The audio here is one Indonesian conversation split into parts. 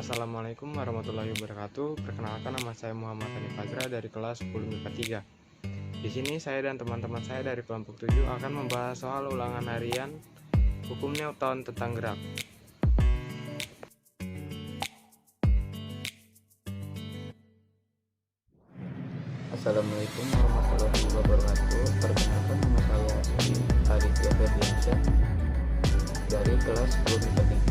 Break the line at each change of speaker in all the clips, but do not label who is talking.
Assalamualaikum warahmatullahi wabarakatuh. Perkenalkan, nama saya Muhammad Hani Fazra dari kelas 10 MIPA 3. Di sini saya dan teman-teman saya dari kelompok 7 akan membahas soal ulangan harian hukum Newton tentang gerak.
Assalamualaikum warahmatullahi wabarakatuh. Perkenalkan, nama saya Aditya Ferdiansyah dari kelas 10 MIPA 3.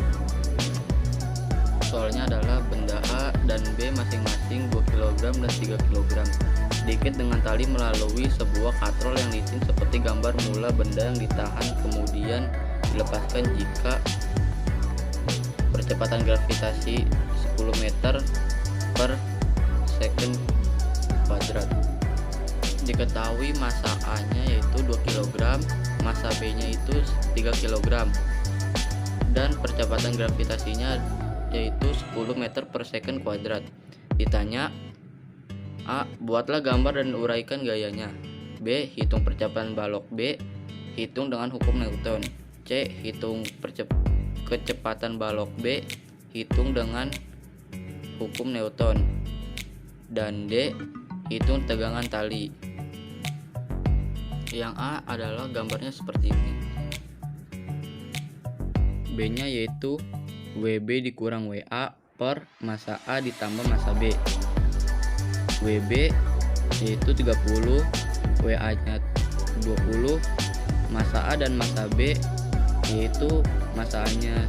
Soalnya adalah benda A dan B masing-masing 2 kg dan 3 kg diikat dengan tali melalui sebuah katrol yang licin seperti gambar mula benda yang ditahan kemudian dilepaskan jika percepatan gravitasi 10 meter per second kuadrat. Diketahui massa A-nya yaitu 2 kg, massa B-nya itu 3 kg, dan percepatan gravitasinya yaitu 10 meter per second kuadrat. Ditanya, A. Buatlah gambar dan uraikan gayanya. B. Hitung percepatan balok B, hitung dengan hukum Newton. C. Hitung kecepatan balok B, hitung dengan hukum Newton. Dan D. Hitung tegangan tali. Yang A adalah gambarnya seperti ini. B-nya yaitu WB dikurang WA per massa A ditambah massa B. WB yaitu 30, WA-nya 20, massa A dan massa B yaitu massa A-nya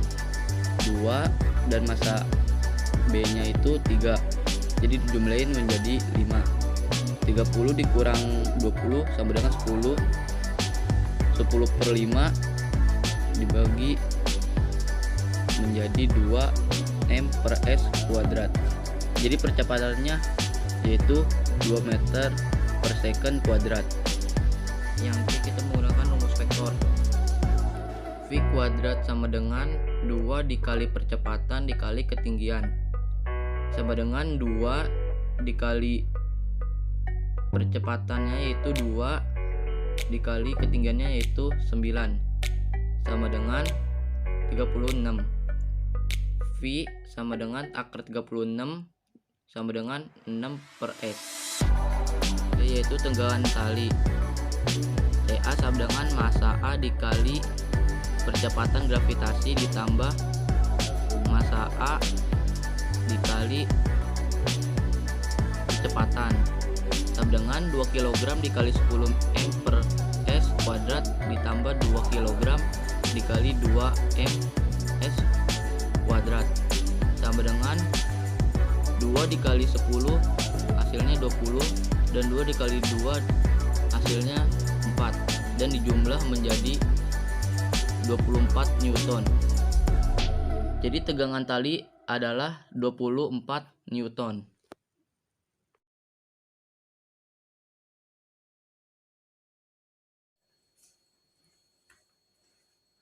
2 dan massa B-nya itu 3. Jadi dijumlahin menjadi 5. 30 dikurang 20 sama dengan 10. 10 per 5 dibagi menjadi 2 M per S kuadrat. Jadi percepatannya yaitu 2 meter per second kuadrat. Yang B kita menggunakan rumus vektor. V kuadrat sama dengan 2 dikali percepatan dikali ketinggian, sama dengan 2 dikali percepatannya yaitu 2 dikali ketinggiannya yaitu 9, sama dengan 36. V sama dengan akar 36 sama dengan 6 per S, yaitu tegangan tali. TA sama dengan massa A dikali percepatan gravitasi ditambah massa A dikali kecepatan, sama dengan 2 kg dikali 10 M per S kuadrat ditambah 2 kg dikali 2 M S kuadrat, sama dengan 2 dikali 10 hasilnya 20 dan 2 dikali 2 hasilnya 4 dan dijumlah menjadi 24 Newton. Jadi tegangan tali adalah 24 Newton.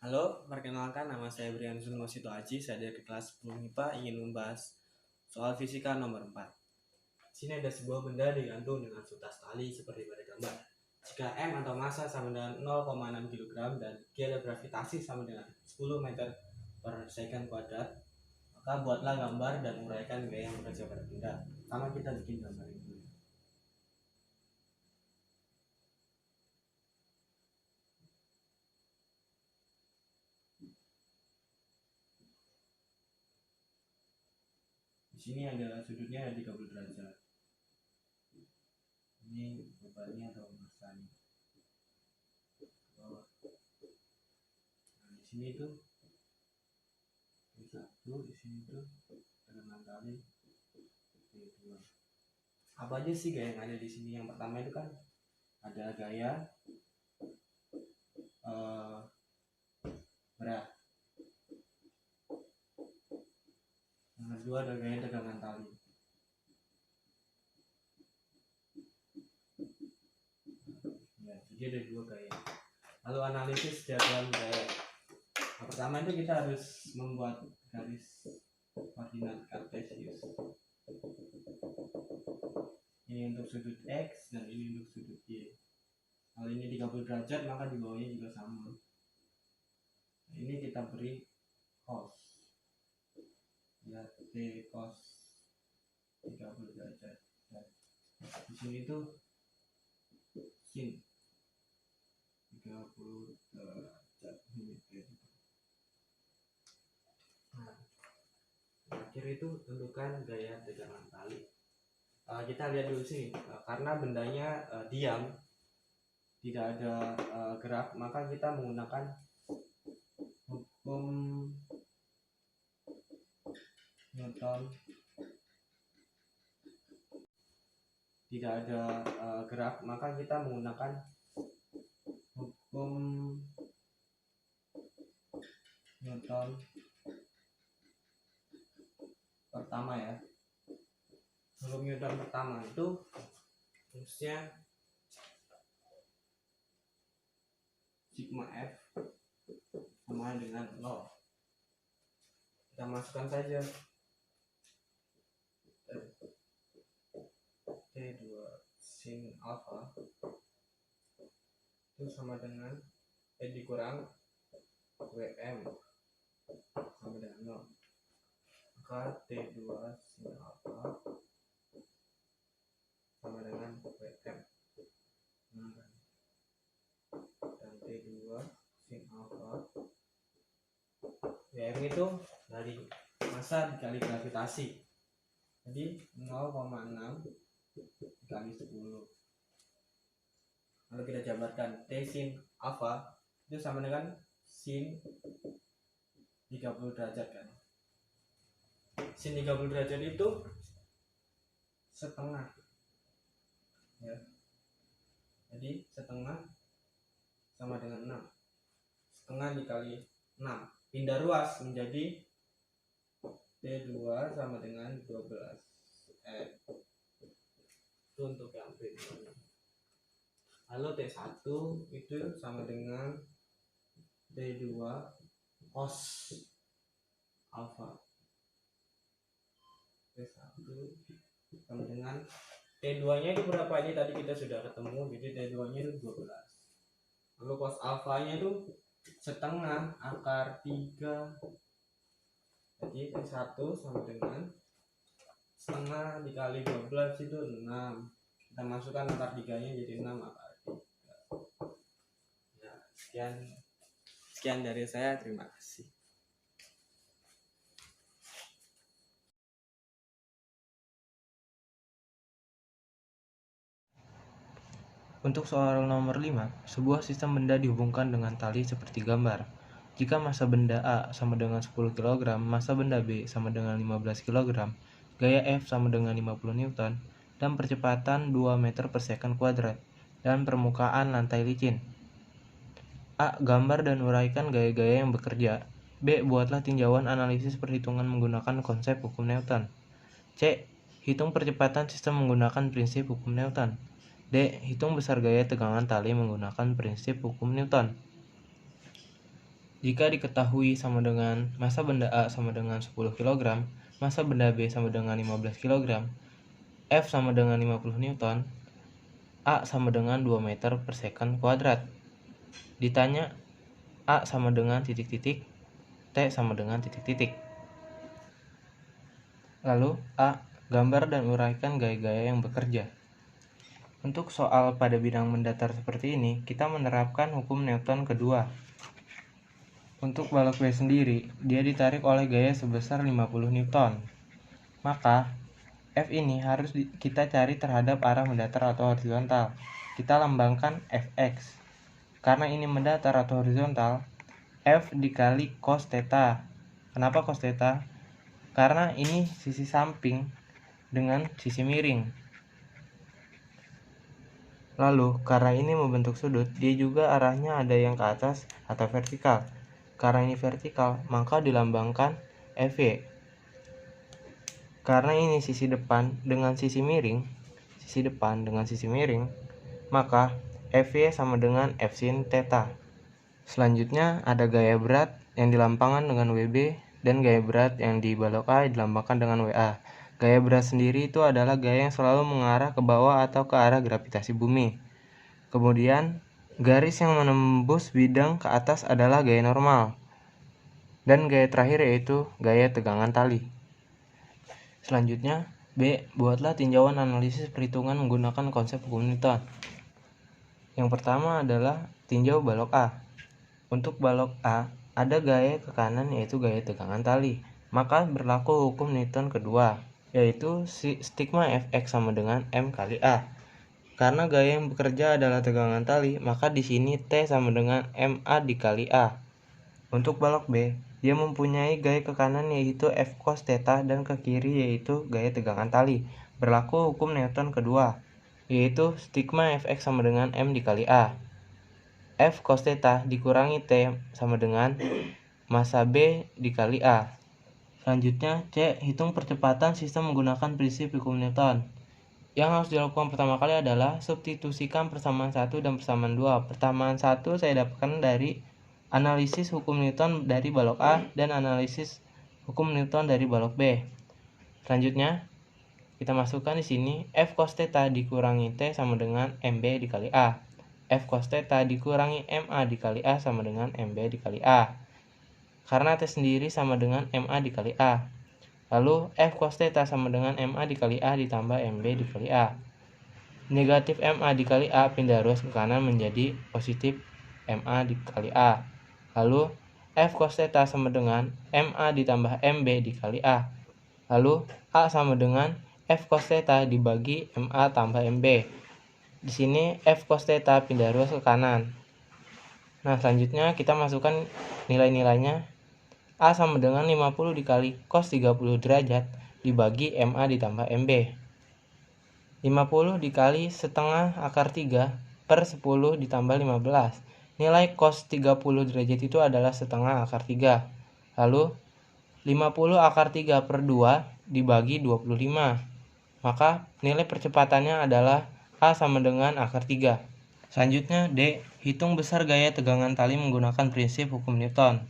Halo, perkenalkan, nama saya Brian Sunmosito Aji. Saya dari kelas 10 MIPA ingin membahas soal fisika nomor 4. Di sini ada sebuah benda digantung dengan sutas tali seperti pada gambar. Jika M atau massa sama dengan 0,6 kg dan G ada gravitasi sama dengan 10 meter per second kuadrat, maka buatlah gambar dan uraikan gaya yang bekerja pada benda. Pertama kita bikin gambar ini. Di sini ada sudutnya ada 30 derajat. Ini bebannya atau massanya ke bawah. Nah, di sini itu satu, di sini tuh tegangan tali T2. Apa aja sih gaya yang ada di sini? Yang pertama itu kan ada gaya berat. Yang kedua ada gaya tegangan tali. Ya, jadi ada 2 gaya. Lalu analisis diagram gaya. Yang pertama itu kita harus membuat garis koordinat kartesius. Ini untuk sudut X dan ini untuk sudut Y. Kalau ini 30 derajat maka di bawahnya juga sama. Ini kita beri cos. ya T cos 30 derajat. Nah, di sini tuh sin 30 derajat ini. Nah, terakhir itu tentukan gaya tegangan tali. Kita lihat dulu sini, karena bendanya diam, tidak ada gerak, maka kita menggunakan hukum Newton. Tidak ada gerak, maka kita menggunakan hukum Newton pertama ya. Hukum Newton pertama itu rumusnya sigma F sama dengan 0. Kita masukkan saja T2 sin alpha itu sama dengan dikurang WM sama dengan 0. Maka T2 sin alpha sama dengan WM. Dan T2 sin alpha WM itu dari massa dikali gravitasi. Jadi 0,6 dikali 10. Lalu kita jabarkan T sin alpha itu sama dengan sin 30 derajat kan. Sin 30 derajat itu setengah ya. Jadi setengah sama dengan 6. Setengah dikali 6 pindah ruas menjadi T2 sama dengan 12 itu untuk yang T2. Lalu T1 itu sama dengan T2 cos alpha. T1 sama dengan T2 nya itu berapa, ini tadi kita sudah ketemu, jadi T2 nya itu 12. Lalu cos alpha nya itu setengah akar 3. Jadi T1 sama dengan setengah dikali 12 itu 6. Kita masukkan akar 3 nya jadi 6 akar 3. Ya, sekian dari saya, terima kasih.
Untuk soal nomor 5, sebuah sistem benda dihubungkan dengan tali seperti gambar. Jika massa benda A sama dengan 10 kg, massa benda B sama dengan 15 kg, gaya F sama dengan 50 Newton, dan percepatan 2 meter per second kuadrat, dan permukaan lantai licin. A. Gambar dan uraikan gaya-gaya yang bekerja. B. Buatlah tinjauan analisis perhitungan menggunakan konsep hukum Newton. C. Hitung percepatan sistem menggunakan prinsip hukum Newton. D. Hitung besar gaya tegangan tali menggunakan prinsip hukum Newton. Jika diketahui sama dengan massa benda A sama dengan 10 kg, massa benda B sama dengan 15 kg, F sama dengan 50 Newton, A sama dengan 2 meter per second kuadrat. Ditanya A sama dengan titik-titik, T sama dengan titik-titik. Lalu A. Gambar dan uraikan gaya-gaya yang bekerja. Untuk soal pada bidang mendatar seperti ini, kita menerapkan hukum Newton kedua. Untuk balok B sendiri, dia ditarik oleh gaya sebesar 50 Newton. Maka, F ini harus kita cari terhadap arah mendatar atau horizontal. Kita lambangkan Fx. Karena ini mendatar atau horizontal, F dikali cos theta. Kenapa cos theta? Karena ini sisi samping dengan sisi miring. Lalu, karena ini membentuk sudut, dia juga arahnya ada yang ke atas atau vertikal. Karena ini vertikal, maka dilambangkan FY. Karena ini sisi depan dengan sisi miring, maka FY sama dengan F sin theta. Selanjutnya ada gaya berat yang dilambangkan dengan WB dan gaya berat yang di balok A dilambangkan dengan WA. Gaya berat sendiri itu adalah gaya yang selalu mengarah ke bawah atau ke arah gravitasi bumi. Kemudian, garis yang menembus bidang ke atas adalah gaya normal. Dan gaya terakhir yaitu gaya tegangan tali. Selanjutnya, B. Buatlah tinjauan analisis perhitungan menggunakan konsep hukum Newton. Yang pertama adalah tinjau balok A. Untuk balok A, ada gaya ke kanan yaitu gaya tegangan tali. Maka berlaku hukum Newton kedua, yaitu stigma Fx sama dengan M kali A. Karena gaya yang bekerja adalah tegangan tali, maka di sini T sama dengan MA dikali A. Untuk balok B, dia mempunyai gaya ke kanan yaitu F cos theta dan ke kiri yaitu gaya tegangan tali. Berlaku hukum Newton kedua, yaitu stigma Fx sama dengan M dikali A. F cos theta dikurangi T sama dengan massa B dikali A. Selanjutnya, C. Hitung percepatan sistem menggunakan prinsip hukum Newton. Yang harus dilakukan pertama kali adalah substitusikan persamaan 1 dan persamaan 2. Persamaan 1 saya dapatkan dari analisis hukum Newton dari balok A dan analisis hukum Newton dari balok B. Selanjutnya, kita masukkan di sini F cos theta dikurangi T sama dengan MB dikali A. F cos theta dikurangi MA dikali A sama dengan MB dikali A. Karena T sendiri sama dengan MA dikali A. Lalu F cos theta sama dengan MA dikali A ditambah MB dikali A. Negatif MA dikali A pindah ruas ke kanan menjadi positif MA dikali A. Lalu F cos theta sama dengan MA ditambah MB dikali A. Lalu A sama dengan F cos theta dibagi MA tambah MB. Di sini F cos theta pindah ruas ke kanan. Nah, selanjutnya kita masukkan nilai-nilainya. A sama dengan 50 dikali cos 30 derajat dibagi MA ditambah MB. 50 dikali setengah akar 3 per 10 ditambah 15. Nilai cos 30 derajat itu adalah setengah akar 3. Lalu 50 akar 3 per 2 dibagi 25. Maka nilai percepatannya adalah A sama dengan akar 3. Selanjutnya D. Hitung besar gaya tegangan tali menggunakan prinsip hukum Newton.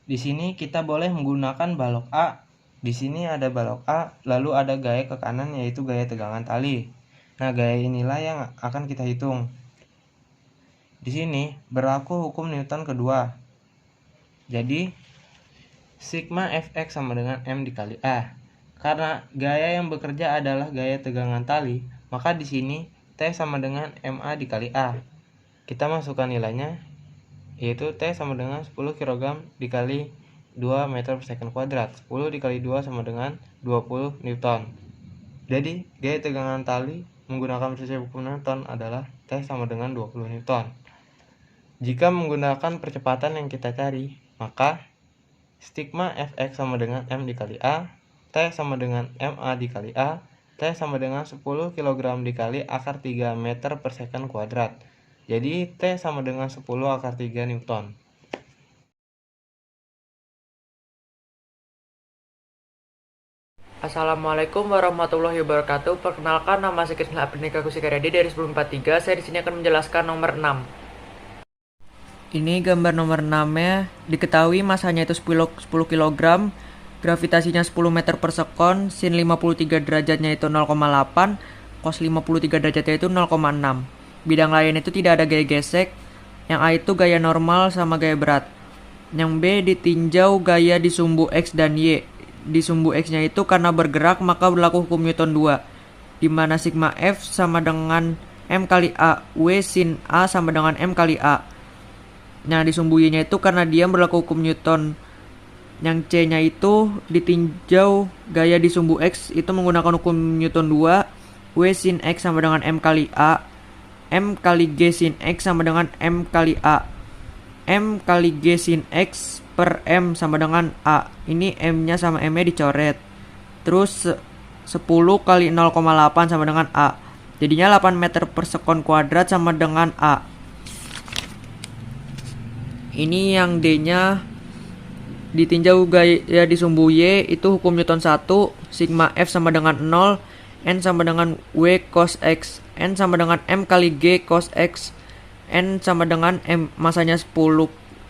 Di sini kita boleh menggunakan balok A. Di sini ada balok A, lalu ada gaya ke kanan yaitu gaya tegangan tali. Nah, gaya inilah yang akan kita hitung. Di sini berlaku hukum Newton kedua. Jadi sigma Fx sama dengan M dikali A. Karena gaya yang bekerja adalah gaya tegangan tali, maka di sini T sama dengan MA dikali A. Kita masukkan nilainya, yaitu T sama dengan 10 kg dikali 2 meter per second kuadrat. 10 dikali 2 sama dengan 20 Newton. Jadi, gaya tegangan tali menggunakan prinsip hukum Newton adalah T sama dengan 20 Newton. Jika menggunakan percepatan yang kita cari, maka stigma Fx sama dengan M dikali A, T sama dengan MA dikali A, T sama dengan 10 kg dikali akar 3 meter per second kuadrat. Jadi T sama dengan 10 akar 3 Newton.
Assalamualaikum warahmatullahi wabarakatuh. Perkenalkan, nama saya Krisna Apnika Kusikaredi dari 1043. Saya di sini akan menjelaskan nomor 6. Ini gambar nomor 6-nya. Diketahui masanya itu 10 kg, gravitasinya 10 meter per sekon, sin 53 derajatnya itu 0,8, cos 53 derajatnya itu 0,6. Bidang lain itu tidak ada gaya gesek. Yang A itu gaya normal sama gaya berat. Yang B ditinjau gaya di sumbu X dan Y. Di sumbu X-nya itu karena bergerak maka berlaku hukum Newton 2, di mana sigma F sama dengan M kali A, W sin A sama dengan M kali A. Nah, di sumbu Y-nya itu karena dia berlaku hukum Newton. Yang C-nya itu ditinjau gaya di sumbu X itu menggunakan hukum Newton 2, W sin X sama dengan M kali A, M kali G sin X sama dengan M kali A, M kali G sin X per M sama dengan A. Ini M-nya sama M-nya dicoret. Terus 10 kali 0,8 sama dengan A. Jadinya 8 meter per sekon kuadrat sama dengan A. Ini yang D-nya ditinjau gaya di sumbu Y itu hukum Newton 1, sigma F sama dengan 0, N sama dengan W cos X, N sama dengan M kali G cos X, N sama dengan M masanya 10.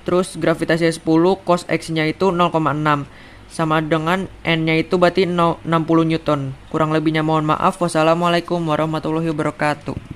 Terus gravitasinya 10, cos X-nya itu 0,6. Sama dengan N-nya itu berarti 60 Newton. Kurang lebihnya mohon maaf. Wassalamualaikum warahmatullahi wabarakatuh.